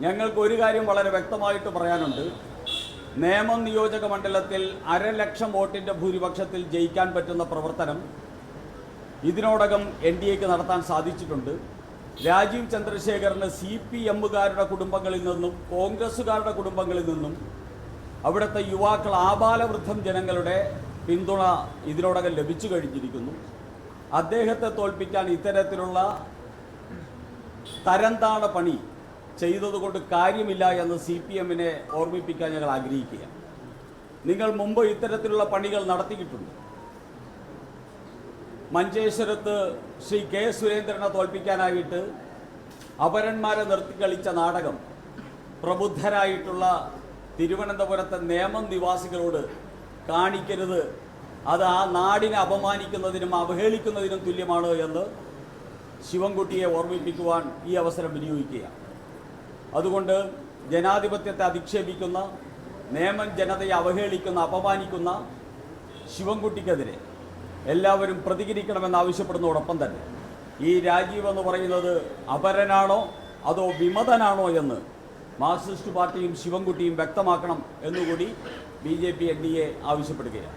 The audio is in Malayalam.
ഞങ്ങൾക്ക് ഒരു കാര്യം വളരെ വ്യക്തമായിട്ട് പറയാനുണ്ട്. നേമം നിയോജക മണ്ഡലത്തിൽ 1,00,000 വോട്ടിൻ്റെ ഭൂരിപക്ഷത്തിൽ ജയിക്കാൻ പറ്റുന്ന പ്രവർത്തനം ഇതിനോടകം NDAക്ക് നടത്താൻ സാധിച്ചിട്ടുണ്ട്. രാജീവ് ചന്ദ്രശേഖറിന് CPMകാരുടെ കുടുംബങ്ങളിൽ നിന്നും കോൺഗ്രസ്സുകാരുടെ കുടുംബങ്ങളിൽ നിന്നും അവിടുത്തെ യുവാക്കൾ ആബാലവൃദ്ധം ജനങ്ങളുടെ പിന്തുണ ഇതിനോടകം ലഭിച്ചു കഴിഞ്ഞിരിക്കുന്നു. അദ്ദേഹത്തെ തോൽപ്പിക്കാൻ ഇത്തരത്തിലുള്ള തരംതാണ പണി ചെയ്തതുകൊണ്ട് കാര്യമില്ല എന്ന് CPMനെ ഓർമ്മിപ്പിക്കാൻ ഞങ്ങൾ ആഗ്രഹിക്കുകയാണ്. നിങ്ങൾ മുമ്പ് ഇത്തരത്തിലുള്ള പണികൾ നടത്തിയിട്ടുണ്ട്. മഞ്ചേശ്വരത്ത് ശ്രീ K. സുരേന്ദ്രനെ തോൽപ്പിക്കാനായിട്ട് അപരന്മാരെ നിർത്തിക്കളിച്ച നാടകം പ്രബുദ്ധരായിട്ടുള്ള തിരുവനന്തപുരത്തെ നേമം നിവാസികളോട് കാണിക്കരുത്. അത് ആ നാടിനെ അപമാനിക്കുന്നതിനും അവഹേളിക്കുന്നതിനും തുല്യമാണ് എന്ന് ശിവൻകുട്ടിയെ ഓർമ്മിപ്പിക്കുവാൻ ഈ അവസരം വിനിയോഗിക്കുകയാണ്. അതുകൊണ്ട് ജനാധിപത്യത്തെ അധിക്ഷേപിക്കുന്ന, നേമം ജനതയെ അവഹേളിക്കുന്ന, അപമാനിക്കുന്ന ശിവൻകുട്ടിക്കെതിരെ എല്ലാവരും പ്രതികരിക്കണമെന്ന് ആവശ്യപ്പെടുന്നതോടൊപ്പം തന്നെ ഈ രാജീവ് എന്ന് പറയുന്നത് അപരനാണോ അതോ വിമതനാണോ എന്ന് മാർക്സിസ്റ്റ് പാർട്ടിയും ശിവൻകുട്ടിയും വ്യക്തമാക്കണം എന്നുകൂടി BJP NDA ആവശ്യപ്പെടുകയാണ്.